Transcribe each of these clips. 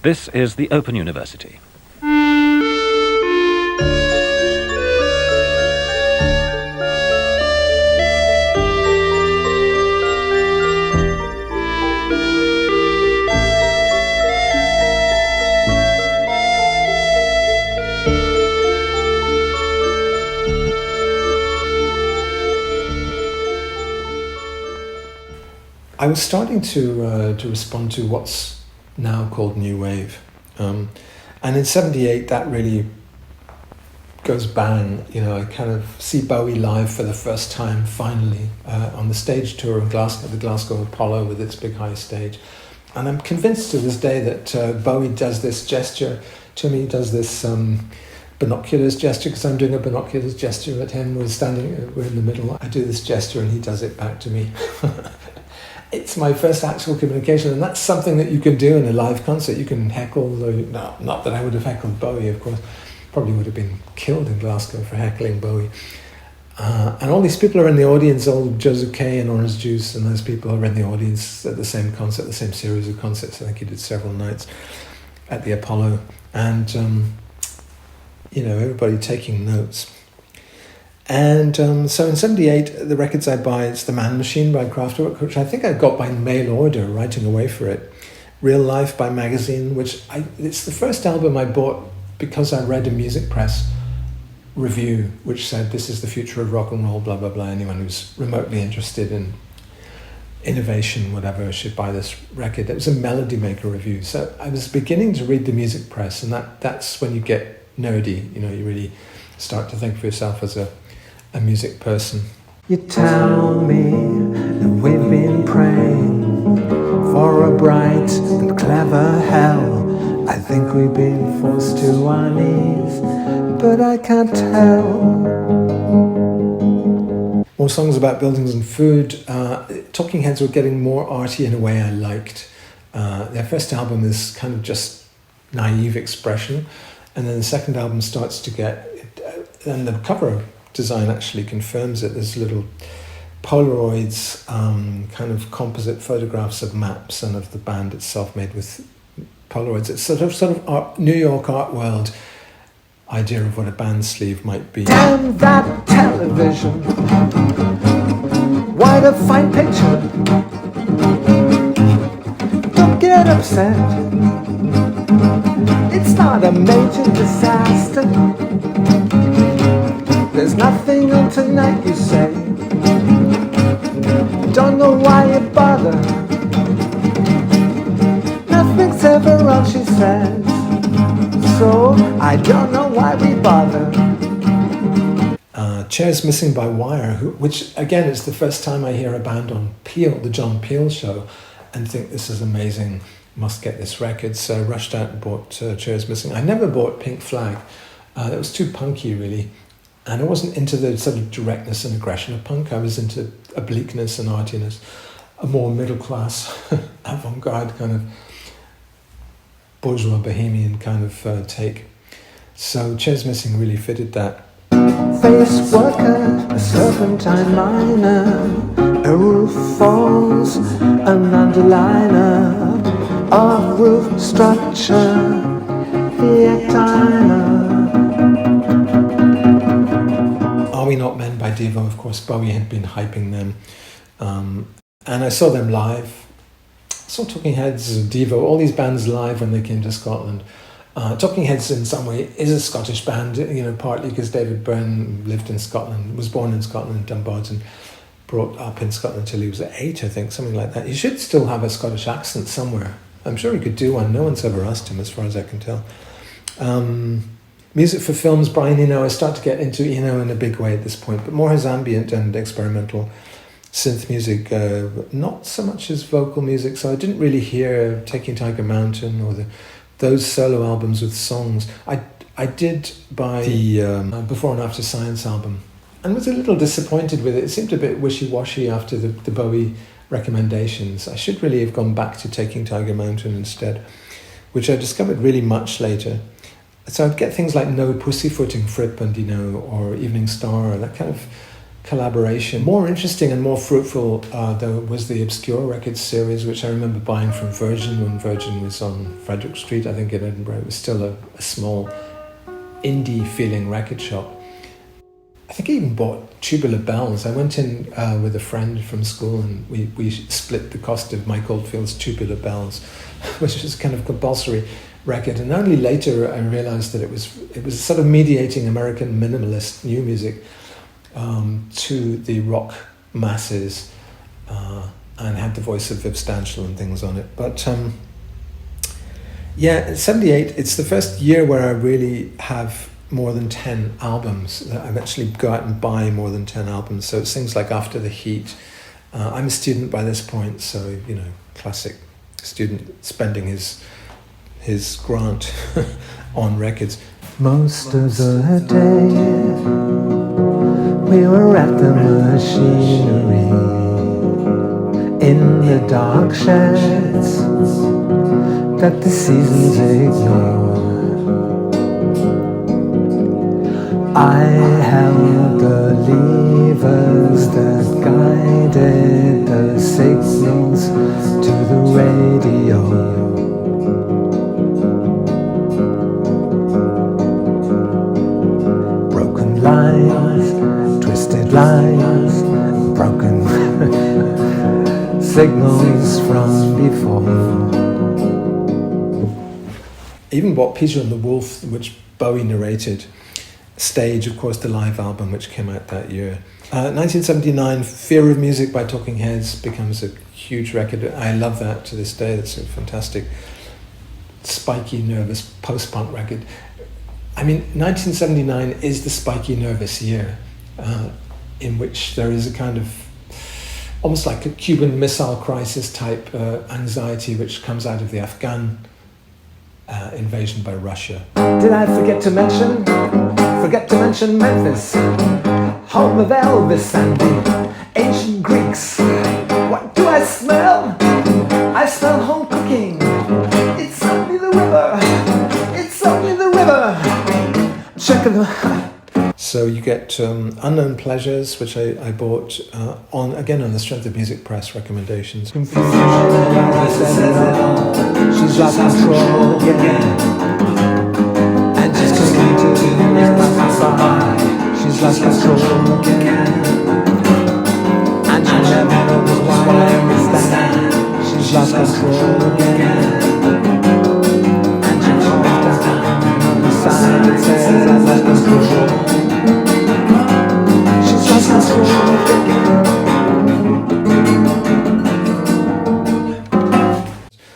This is the Open University. I was starting to respond to what's now called New Wave. And in 78, that really goes bang. You know, I kind of see Bowie live for the first time, finally, on the stage tour in Glasgow, the Glasgow Apollo with its big high stage. And I'm convinced to this day that Bowie does this gesture to me, does this binoculars gesture, because I'm doing a binoculars gesture at him. We're in the middle. I do this gesture and he does it back to me. It's my first actual communication, and that's something that you can do in a live concert. You can heckle, no, not that I would have heckled Bowie, of course. Probably would have been killed in Glasgow for heckling Bowie. And all these people are in the audience, all Joseph Kay and Orange Juice, and those people are in the audience at the same concert, the same series of concerts. I think he did several nights at the Apollo. And, everybody taking notes. And so in 78, the records I buy, it's The Man Machine by Kraftwerk, which I think I got by mail order, writing away for it. Real Life by Magazine, it's the first album I bought because I read a Music Press review, which said, this is the future of rock and roll, blah, blah, blah. Anyone who's remotely interested in innovation, whatever, should buy this record. It was a Melody Maker review. So I was beginning to read the Music Press, and that's when you get nerdy. You know, you really start to think for yourself as a music person. You tell me that we've been praying for a bright and clever hell. I think we've been forced to our knees, but I can't tell. More songs about buildings and food. Talking Heads were getting more arty in a way I liked. Their first album is kind of just naive expression, and then the second album starts to get, and the cover design actually confirms it. There's little Polaroids, kind of composite photographs of maps and of the band itself made with Polaroids. It's sort of New York art world idea of what a band sleeve might be. Damn that television! What a fine picture! Don't get upset. It's not a major disaster. There's nothing on tonight, you say. Don't know why you bother. Nothing's ever on, she says. So I don't know why we bother. Chairs Missing by Wire, which again is the first time I hear a band on Peel, the John Peel show, and think this is amazing, must get this record. So I rushed out and bought Chairs Missing. I never bought Pink Flag. That was too punky, really. And I wasn't into the sort of directness and aggression of punk. I was into obliqueness and artiness, a more middle-class, avant-garde kind of bourgeois bohemian kind of take. So Chairs Missing really fitted that. Face worker, a serpentine miner, a roof falls, an underliner of roof structure, the Actina. Are We Not Men by Devo, of course. Bowie had been hyping them. And I saw them live. I saw Talking Heads, Devo, all these bands live when they came to Scotland. Talking Heads in some way is a Scottish band, partly because David Byrne lived in Scotland, was born in Scotland, Dumbarton, brought up in Scotland till he was 8, I think, something like that. He should still have a Scottish accent somewhere. I'm sure he could do one. No one's ever asked him, as far as I can tell. Music for films, Brian Eno. I start to get into Eno in a big way at this point, but more his ambient and experimental synth music, not so much as vocal music. So I didn't really hear Taking Tiger Mountain or those solo albums with songs. I did buy the Before and After Science album and was a little disappointed with it. It seemed a bit wishy-washy after the Bowie recommendations. I should really have gone back to Taking Tiger Mountain instead, which I discovered really much later. So I'd get things like No Pussyfooting, Fripp and, or Evening Star, or that kind of collaboration. More interesting and more fruitful though was the Obscure Records series, which I remember buying from Virgin when Virgin was on Frederick Street, I think in Edinburgh. It was still a small indie feeling record shop. I think I even bought Tubular Bells. I went in with a friend from school and we split the cost of Mike Oldfield's Tubular Bells, which was kind of compulsory record. And only later I realized that it was sort of mediating American minimalist new music to the rock masses and had the voice of Viv Stanshall and things on it. But yeah, 78, it's the first year where I really have more than 10 albums. I've actually go out and buy more than 10 albums. So it's things like After the Heat. I'm a student by this point, so, you know, classic student spending his grant on records. Most of the day we were at the machinery in the dark sheds that the seasons ignore. I held the levers that guided the signals to the radio. Broken lines, twisted lines, broken signals from before. Even bought Peter and the Wolf, which Bowie narrated. Stage, of course, the live album which came out that year. 1979, Fear of Music by Talking Heads becomes a huge record. I love that to this day. It's a fantastic, spiky, nervous post-punk record. I mean, 1979 is the spiky, nervous year in which there is a kind of almost like a Cuban Missile Crisis type anxiety which comes out of the Afghan invasion by Russia. Did I forget to mention Memphis, home of Elvis and the ancient Greeks? What do I smell? I smell home cooking. It's only the river. It's only the river. Check the. So you get Unknown Pleasures, which I bought on the Strength of Music Press recommendations. She's lost control again. And just coming to she's lost control again. And she never knows why I understand. She's lost control again. And she comes down on the side that says I lost control. She's lost control again.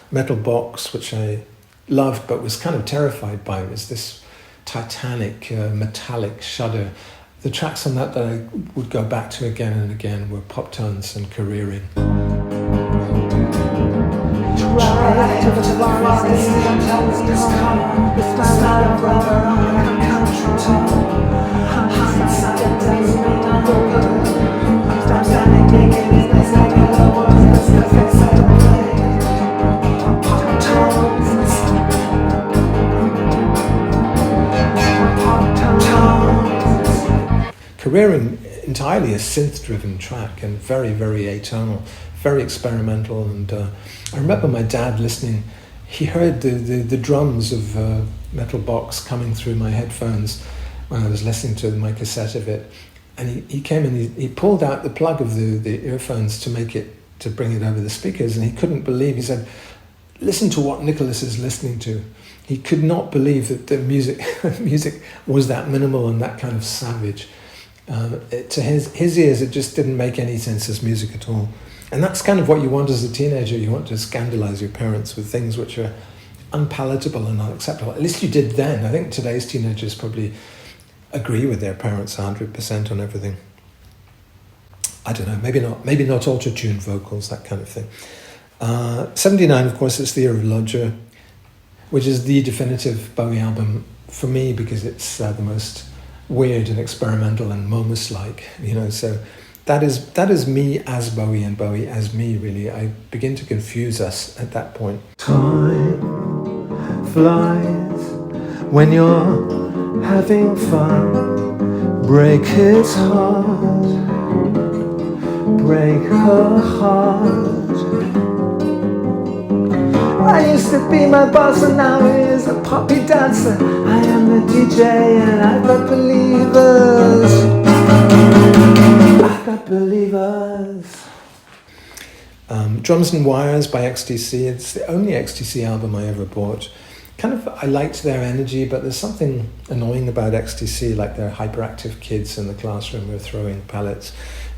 Metal Box, which I loved but was kind of terrified by, was this titanic metallic shudder. The tracks on that I would go back to again and again were Pop Tones and Careering. Careering, entirely a synth-driven track and very, very atonal, very experimental. And I remember my dad listening. He heard the drums of Metal Box coming through my headphones when I was listening to my cassette of it. And he came and he pulled out the plug of the earphones to bring it over the speakers, and he couldn't believe. He said, "Listen to what Nicholas is listening to." He could not believe that the music was that minimal and that kind of savage. To his ears, it just didn't make any sense as music at all. And that's kind of what you want as a teenager. You want to scandalize your parents with things which are unpalatable and unacceptable. At least you did then. I think today's teenagers probably agree with their parents 100% on everything. I don't know, maybe not auto-tuned vocals, that kind of thing. 79, of course, is the year of Lodger, which is the definitive Bowie album for me because it's the most weird and experimental and Momus-like, so that is me as Bowie and Bowie as me, really. I begin to confuse us at that point. Time flies when you're having fun. Break his heart break her heart. I used to be my boss and now he is a poppy dancer. I am the DJ and I've got believers. I've got believers. Drums and Wires by XTC. It's the only XTC album I ever bought. I liked their energy, but there's something annoying about XTC, like their hyperactive kids in the classroom who are throwing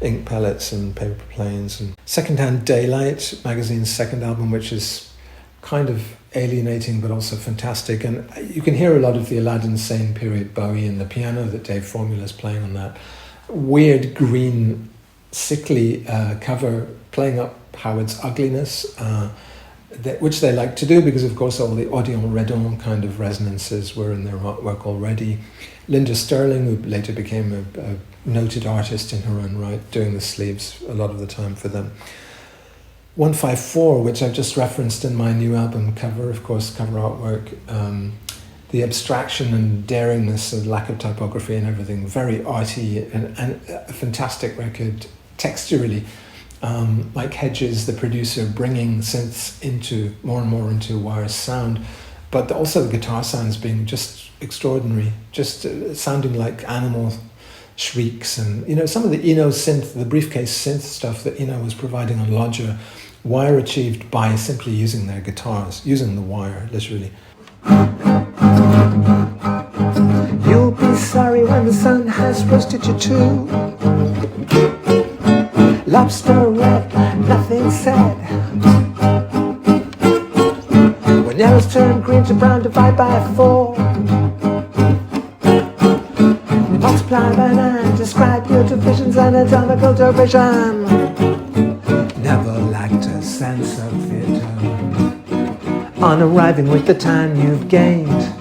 ink pellets and paper planes. And Secondhand Daylight, magazine's second album, which is kind of alienating but also fantastic. And you can hear a lot of the Aladdin Sane period Bowie in the piano that Dave Formula's playing on that. Weird green, sickly cover playing up Howard's ugliness, which they like to do because, of course, all the Odeon Redon kind of resonances were in their artwork already. Linda Sterling, who later became a noted artist in her own right, doing the sleeves a lot of the time for them. 154, which I've just referenced in my new album cover, of course, cover artwork. The abstraction and daringness and lack of typography and everything, very arty and a fantastic record texturally. Mike Hedges, the producer, bringing synths more and more into Wire's sound, but also the guitar sounds being just extraordinary, just sounding like animal shrieks. And some of the Eno synth, the briefcase synth stuff that Eno was providing on Lodger, Wire achieved by simply using their guitars, using the wire, literally. You'll be sorry when the sun has roasted you too. Lobster red, nothing said. When yellows turn green to brown, divide by 4. Multiply by 9, describe your divisions, anatomical division. Never lacked a sense of it. On arriving with the time you've gained,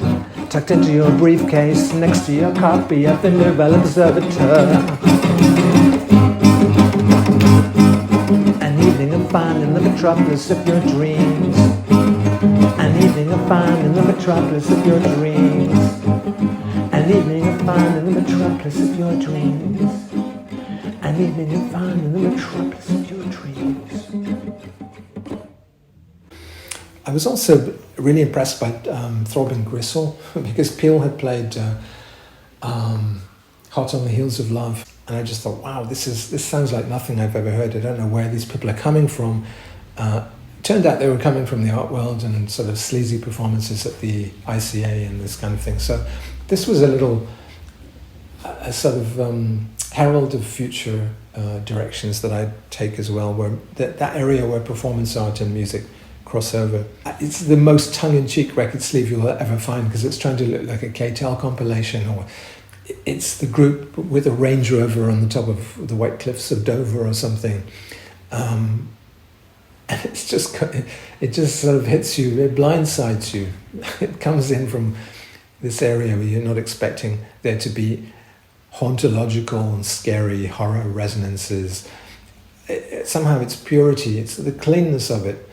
tucked into your briefcase next to your copy of the Nouvelle Observateur. An evening of fun in the metropolis of your dreams. An evening of fun in the metropolis of your dreams. An evening of fun in the metropolis of your dreams. An evening of fun in the metropolis of your dreams. I was also really impressed by Throbbing Gristle because Peel had played Hot on the Heels of Love, and I just thought, wow, this sounds like nothing I've ever heard. I don't know where these people are coming from. Turned out they were coming from the art world and sort of sleazy performances at the ICA and this kind of thing. So this was a sort of herald of future directions that I'd take as well, where that area where performance art and music crossover. It's the most tongue-in-cheek record sleeve you'll ever find because it's trying to look like a K-Tel compilation, or it's the group with a Range Rover on the top of the White Cliffs of Dover or something. And it just sort of hits you, it blindsides you. It comes in from this area where you're not expecting there to be hauntological and scary horror resonances. Somehow its purity, it's the cleanness of it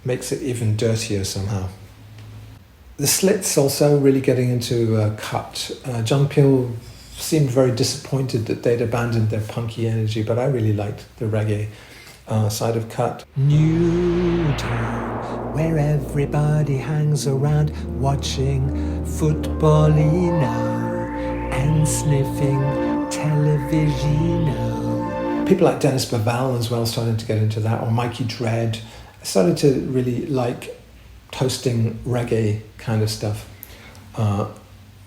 makes it even dirtier somehow. The Slits also really getting into Cut. John Peel seemed very disappointed that they'd abandoned their punky energy, but I really liked the reggae side of Cut. Newtown, where everybody hangs around watching football-y now and sniffing television. People like Dennis Baval as well starting to get into that, or Mikey Dread. I started to really like toasting reggae kind of stuff,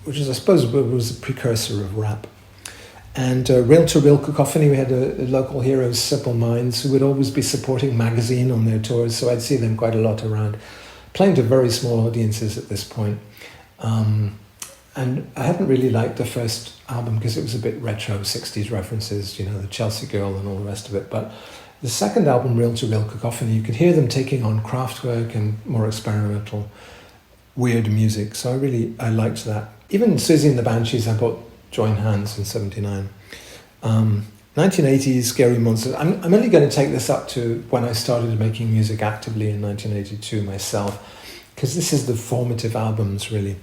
which is, I suppose, was a precursor of rap. And reel-to-reel cacophony, we had local heroes, Simple Minds, who would always be supporting Magazine on their tours, so I'd see them quite a lot around, playing to very small audiences at this point. And I hadn't really liked the first album because it was a bit retro, 60s references, the Chelsea Girl and all the rest of it, but the second album, Reel-to-Reel Cacophony, you could hear them taking on Kraftwerk and more experimental, weird music. So I liked that. Even Susie and the Banshees, I bought Join Hands in 79. 1980s Scary Monsters. I'm only going to take this up to when I started making music actively in 1982 myself, because this is the formative albums, really.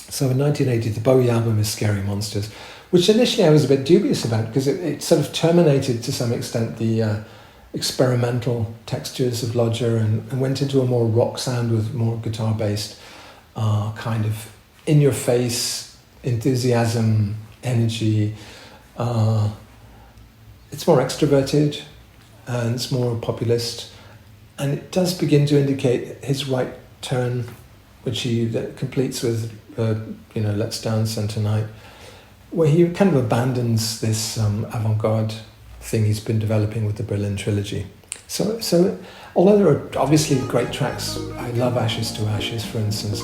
So in 1980, the Bowie album is Scary Monsters, which initially I was a bit dubious about because it sort of terminated to some extent the experimental textures of Lodger and went into a more rock sound with more guitar-based kind of in-your-face enthusiasm, energy. It's more extroverted and it's more populist, and it does begin to indicate his right turn, which he completes with Let's Dance and Tonight, where he kind of abandons this avant-garde thing he's been developing with the Berlin trilogy. So although there are obviously great tracks, I love Ashes to Ashes, for instance,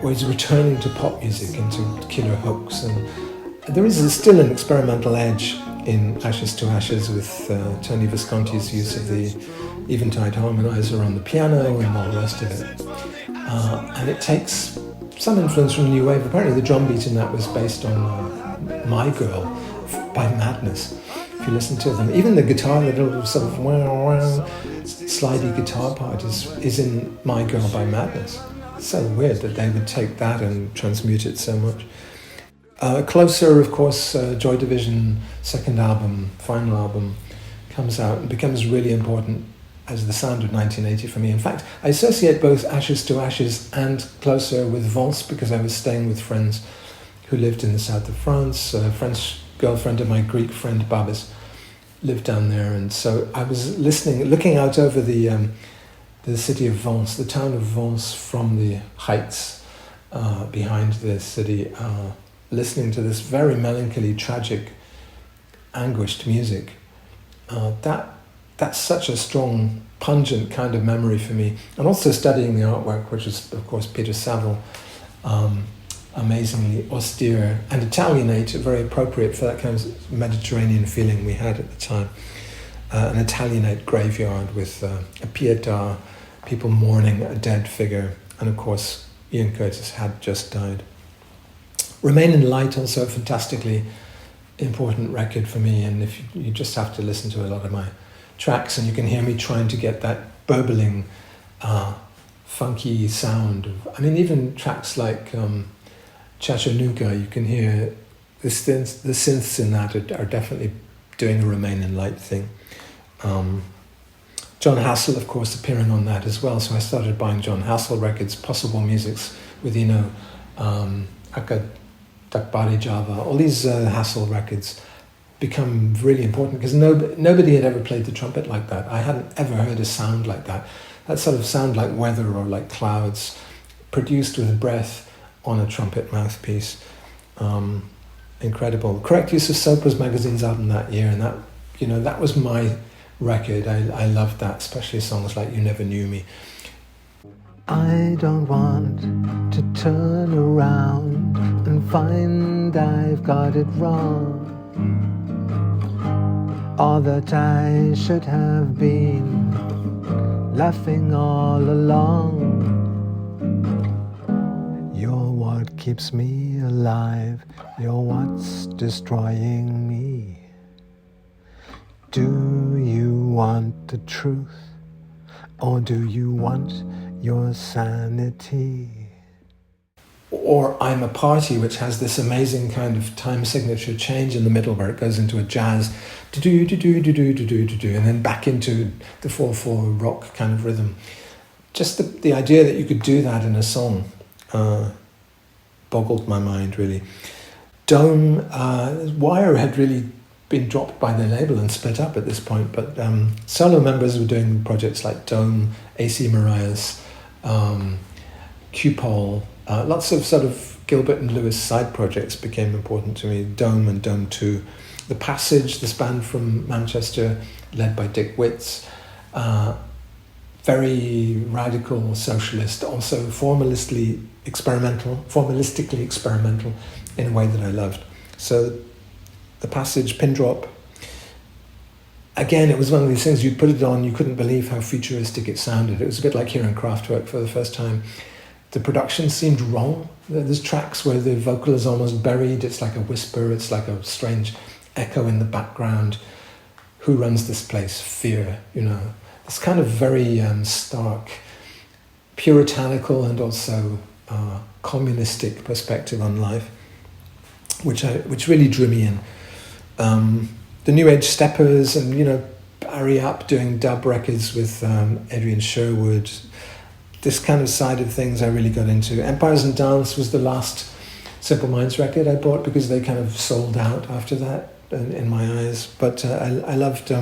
where he's returning to pop music into killer hooks, and there is still an experimental edge in Ashes to Ashes with Tony Visconti's use of the Eventide harmonizer on the piano and all the rest of it. And it takes some influence from the New Wave. Apparently the drum beat in that was based on My Girl by Madness. If you listen to them, even the guitar, the little sort of slidey guitar part is in My Girl by Madness. It's so weird that they would take that and transmute it so much. Closer, of course, Joy Division, second album, final album, comes out and becomes really important as the sound of 1980 for me. In fact, I associate both Ashes to Ashes and Closer with Vence because I was staying with friends who lived in the south of France. A French girlfriend of my Greek friend Babis lived down there, and so I was looking out over the city of Vence, the town of Vence from the heights behind the city, listening to this very melancholy, tragic, anguished music. That's such a strong, pungent kind of memory for me. And also studying the artwork, which is, of course, Peter Saville, amazingly austere and Italianate, very appropriate for that kind of Mediterranean feeling we had at the time. An Italianate graveyard with a pietà, people mourning a dead figure. And of course, Ian Curtis had just died. Remain in Light, also a fantastically important record for me, and if you just have to listen to a lot of my tracks and you can hear me trying to get that burbling, funky sound of, even tracks like Chattanooga, you can hear the synths in that are definitely doing a Remain in Light thing. John Hassell, of course, appearing on that as well, so I started buying John Hassell records, Possible Musics with Akka Dakbari Java, all these Hassell records become really important because nobody had ever played the trumpet like that. I hadn't ever heard a sound like that. That sort of sound like weather or like clouds produced with breath on a trumpet mouthpiece. Incredible. Correct Use of Soap was Magazine's album that year, and that was my record. I loved that, especially songs like You Never Knew Me. I don't want to turn around and find I've got it wrong, or that I should have been laughing all along. You're what keeps me alive, you're what's destroying me. Do you want the truth, or do you want your sanity? Or I'm a Party, which has this amazing kind of time signature change in the middle where it goes into a jazz do-do-do-do-do-do-do-do, and then back into the 4/4 rock kind of rhythm. Just the idea that you could do that in a song boggled my mind, really. Dome, Wire had really been dropped by the label and split up at this point, but solo members were doing projects like Dome, AC Marias, Q-Pole, lots of sort of Gilbert and Lewis side projects became important to me, Dome and Dome 2. The Passage, this band from Manchester, led by Dick Witts, very radical socialist, also formalistically experimental in a way that I loved. So The Passage, Pin Drop. Again, it was one of these things, you'd put it on, you couldn't believe how futuristic it sounded. It was a bit like hearing Kraftwerk for the first time. The production seemed wrong. There's tracks where the vocal is almost buried. It's like a whisper. It's like a strange echo in the background. Who runs this place? Fear, This kind of very stark, puritanical and also communistic perspective on life. which really drew me in. The New Age Steppers and, you know, Barry Up doing dub records with Adrian Sherwood. This kind of side of things I really got into. Empires and Dance was the last Simple Minds record I bought because they kind of sold out after that in my eyes. But I loved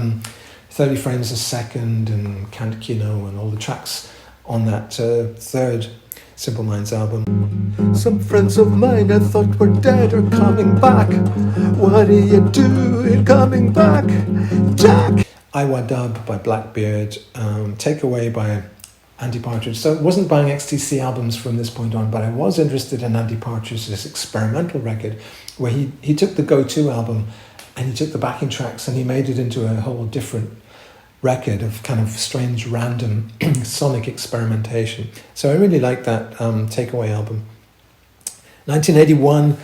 30 Frames a Second and Can't Kino and all the tracks on that third Simple Minds album. Some friends of mine I thought were dead are coming back. What are you doing coming back, Jack? Iwa Dub by Blackbeard, Take Away by Andy Partridge. So I wasn't buying XTC albums from this point on, but I was interested in Andy Partridge's experimental record, where he took the Go-To album and he took the backing tracks and he made it into a whole different record of kind of strange, random sonic experimentation. So I really like that Takeaway album. 1981,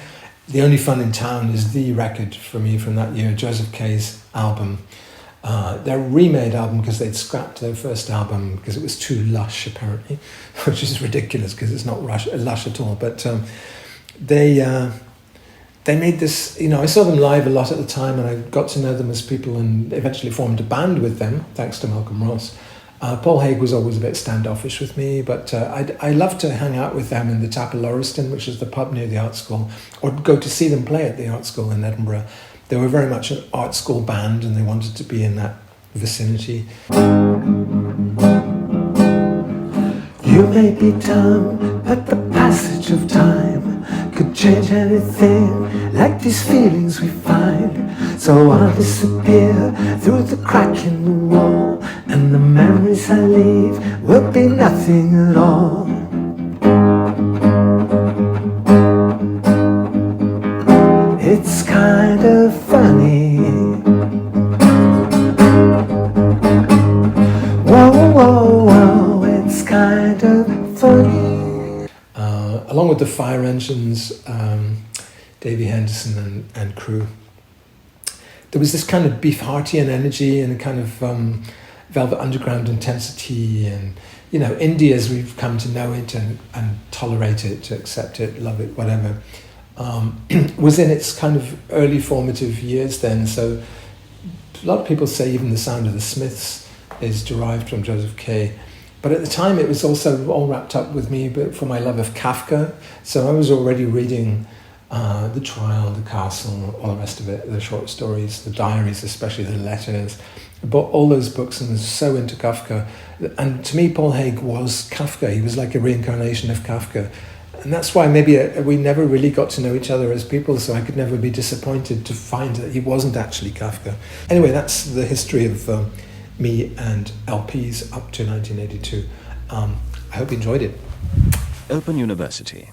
The Only Fun in Town is the record for me from that year, Joseph K's album. Their remade album, because they'd scrapped their first album because it was too lush, apparently, which is ridiculous because it's not lush at all. But they made this, you know, I saw them live a lot at the time and I got to know them as people and eventually formed a band with them, thanks to Malcolm Ross. Paul Haig was always a bit standoffish with me, but I loved to hang out with them in the Tap of Lauriston, which is the pub near the art school, or go to see them play at the art school in Edinburgh. They were very much an art school band and they wanted to be in that vicinity. You may be dumb, but the passage of time could change anything, like these feelings we find. So I'll disappear through the crack in the wall, and the memories I leave will be nothing at all. It's kind of funny. Whoa, whoa, whoa, it's kind of funny. Along with the Fire Engines, Davey Henderson and crew, there was this kind of Beefheartian energy and a kind of Velvet Underground intensity, and, you know, indie as we've come to know it and tolerate it, to accept it, love it, whatever. Was in its kind of early formative years then, so a lot of people say even the sound of the Smiths is derived from Joseph K. But at the time it was also all wrapped up with me but for my love of Kafka, so I was already reading The Trial, The Castle, all the rest of it, the short stories, the diaries, especially the letters. I bought all those books and was so into Kafka. And to me, Paul Haig was Kafka. He was like a reincarnation of Kafka. And that's why maybe we never really got to know each other as people, so I could never be disappointed to find that he wasn't actually Kafka. Anyway, that's the history of me and LPs up to 1982. I hope you enjoyed it. Open University.